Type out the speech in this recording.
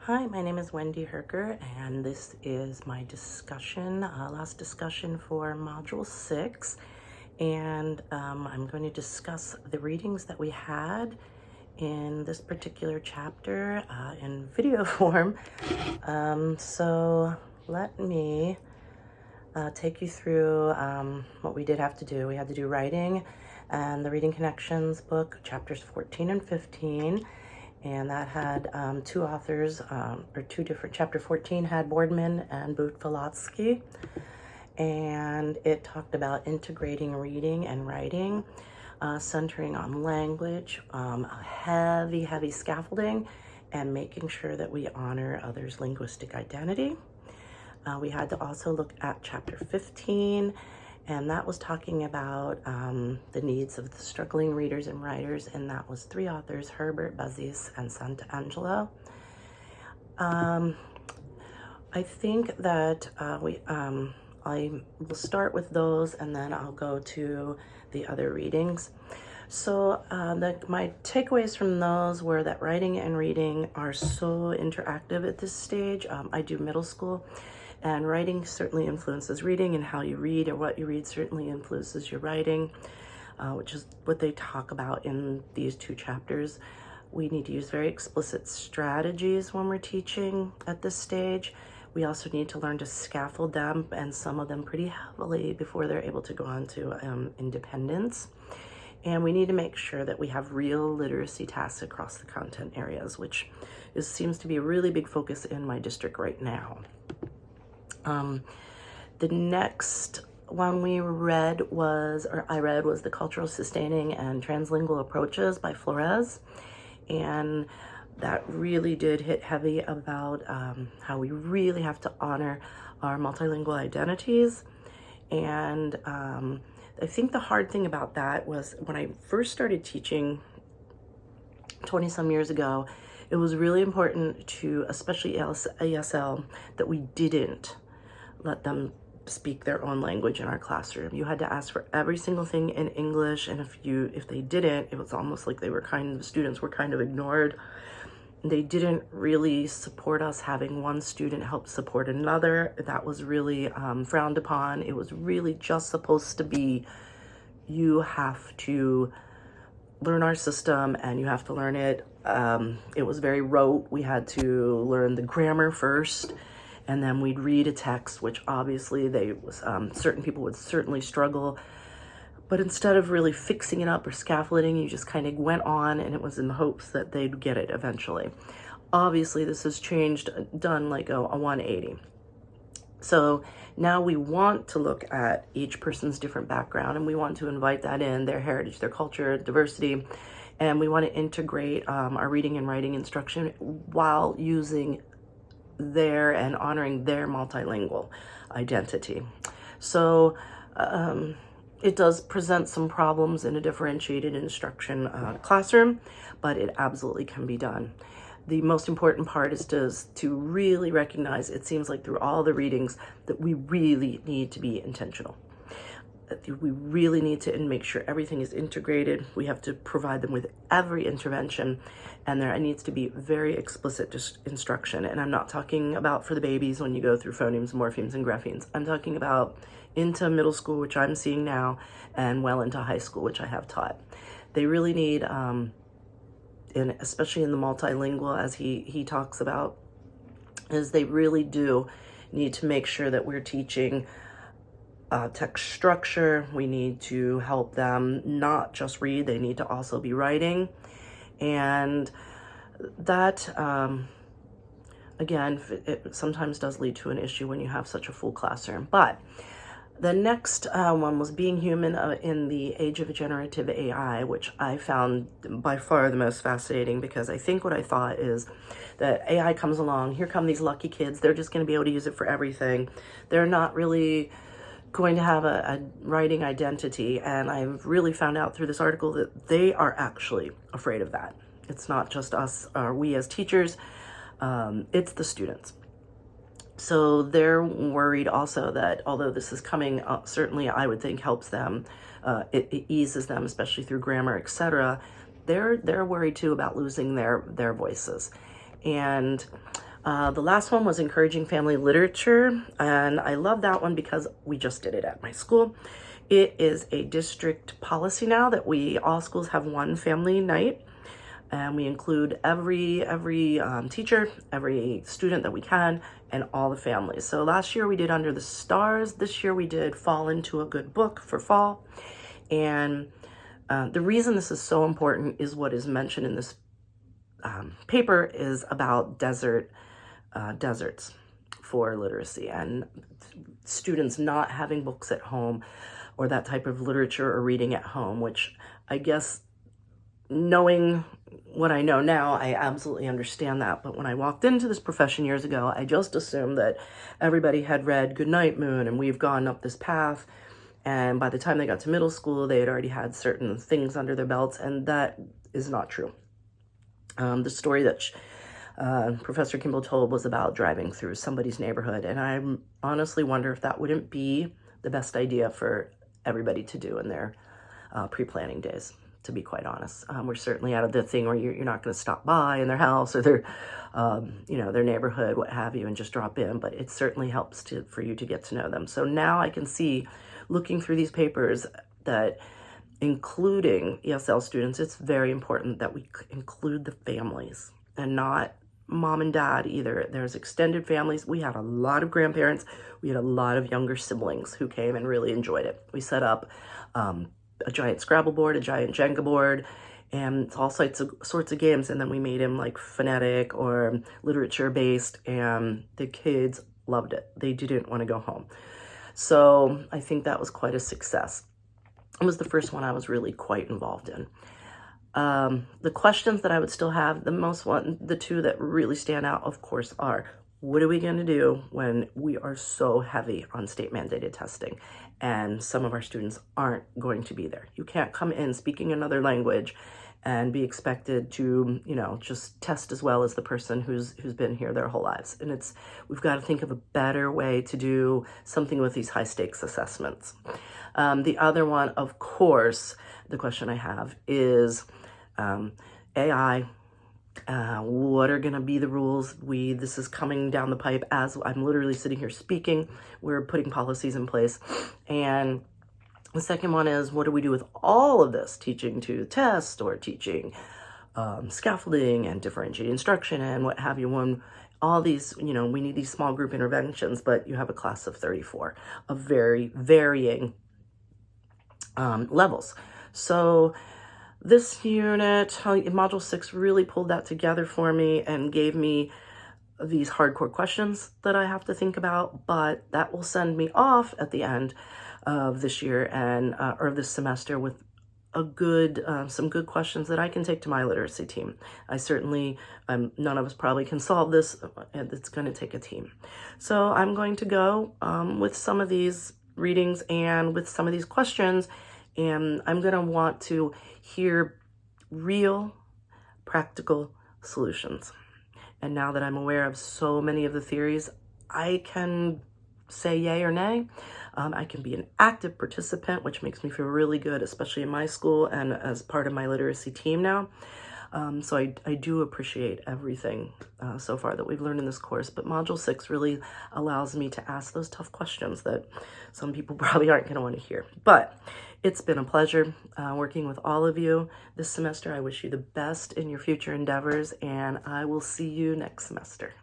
Hi, my name is Wendy Herker, and this is my discussion, last discussion for Module 6. And I'm going to discuss the readings that we had in this particular chapter in video form. So let me take you through what we did have to do. We had to do writing and the Reading Connections book, chapters 14 and 15. And that had two authors, or two different, chapter 14 had Boardman and Butt-Falotsky, and it talked about integrating reading and writing, centering on language, heavy scaffolding, and making sure that we honor others' linguistic identity. We had to also look at chapter 15, and that was talking about the needs of the struggling readers and writers, and that was three authors, Herbert, Bazis, and Santangelo. I think that I will start with those, and then I'll go to the other readings. So my takeaways from those were that writing and reading are so interactive at this stage. I do middle school, and writing certainly influences reading, and how you read or what you read certainly influences your writing, which is what they talk about in these two chapters. We need to use very explicit strategies when we're teaching at this stage. We also need to learn to scaffold them, and some of them pretty heavily, before they're able to go on to independence. And we need to make sure that we have real literacy tasks across the content areas, which seems to be a really big focus in my district right now. The next one I read was The Cultural Sustaining and Translingual Approaches by Flores. And that really did hit heavy about how we really have to honor our multilingual identities. And I think the hard thing about that was when I first started teaching 20 some years ago, it was really important to, especially ASL, that we didn't let them speak their own language in our classroom. You had to ask for every single thing in English, and if they didn't, it was almost like students were kind of ignored. They didn't really support us having one student help support another. That was really frowned upon. It was really just supposed to be, you have to learn our system and you have to learn it. It was very rote. We had to learn the grammar first, and then we'd read a text, which obviously certain people would certainly struggle. But instead of really fixing it up or scaffolding, you just kind of went on, and it was in the hopes that they'd get it eventually. Obviously, this has done like a 180. So now we want to look at each person's different background, and we want to invite that in, their heritage, their culture, diversity, and we want to integrate our reading and writing instruction while using their and honoring their multilingual identity. So it does present some problems in a differentiated instruction classroom, but it absolutely can be done. The most important part is to really recognize, it seems like through all the readings, that we really need to be intentional. We really need to make sure everything is integrated. We have to provide them with every intervention, and there needs to be very explicit instruction. And I'm not talking about for the babies when you go through phonemes, morphemes, and graphemes. I'm talking about into middle school, which I'm seeing now, and well into high school, which I have taught. They really need, and especially in the multilingual, as he talks about, is they really do need to make sure that we're teaching text structure. We need to help them not just read, they need to also be writing. And that, again, it sometimes does lead to an issue when you have such a full classroom. But the next one was Being Human in the Age of Generative AI, which I found by far the most fascinating, because I think what I thought is that AI comes along, here come these lucky kids, they're just going to be able to use it for everything. They're not really going to have a writing identity, and I've really found out through this article that they are actually afraid of that. It's not just us or we as teachers, it's the students. So they're worried also that although this is coming, certainly I would think helps them, it eases them, especially through grammar, etc. They're worried too about losing their voices. And The last one was encouraging family literature, and I love that one because we just did it at my school. It is a district policy now that all schools have one family night, and we include every teacher, every student that we can, and all the families. So last year we did Under the Stars. This year we did Fall Into a Good Book for fall. And the reason this is so important is what is mentioned in this paper is about deserts for literacy and students not having books at home or that type of literature or reading at home, which I guess, knowing what I know now, I absolutely understand that. But when I walked into this profession years ago, I just assumed that everybody had read Goodnight Moon and we've gone up this path. And by the time they got to middle school, they had already had certain things under their belts, and that is not true. The story that Professor Kimball told was about driving through somebody's neighborhood, and I honestly wonder if that wouldn't be the best idea for everybody to do in their pre-planning days, to be quite honest. We're certainly out of the thing where you're not going to stop by in their house or their their neighborhood, what have you, and just drop in, but it certainly helps for you to get to know them. So now I can see, looking through these papers, that including ESL students, it's very important that we include the families and not mom and dad either. There's extended families. We had a lot of grandparents. We had a lot of younger siblings who came and really enjoyed it. We set up a giant Scrabble board, a giant Jenga board, and all sorts of games. And then we made them like phonetic or literature based, and the kids loved it. They didn't want to go home. So I think that was quite a success. It was the first one I was really quite involved in. The questions that I would still have, the two that really stand out, of course, are, what are we going to do when we are so heavy on state mandated testing and some of our students aren't going to be there? You can't come in speaking another language and be expected to, just test as well as the person who's been here their whole lives. And we've got to think of a better way to do something with these high stakes assessments. The other one, of course, the question I have is AI. What are going to be the rules? This is coming down the pipe as I'm literally sitting here speaking. We're putting policies in place. And the second one is, what do we do with all of this? Teaching to test or teaching scaffolding and differentiated instruction and what have you. When all these, we need these small group interventions, but you have a class of 34 of very varying levels. So this unit, Module 6, really pulled that together for me and gave me these hardcore questions that I have to think about, but that will send me off at the end of this year and or this semester with some good questions that I can take to my literacy team. I certainly, none of us probably can solve this, and it's going to take a team. So I'm going to go with some of these readings and with some of these questions, and I'm going to want to hear real, practical solutions. And now that I'm aware of so many of the theories, I can say yay or nay. I can be an active participant, which makes me feel really good, especially in my school and as part of my literacy team now. So I do appreciate everything so far that we've learned in this course, but Module 6 really allows me to ask those tough questions that some people probably aren't going to want to hear. But it's been a pleasure working with all of you this semester. I wish you the best in your future endeavors, and I will see you next semester.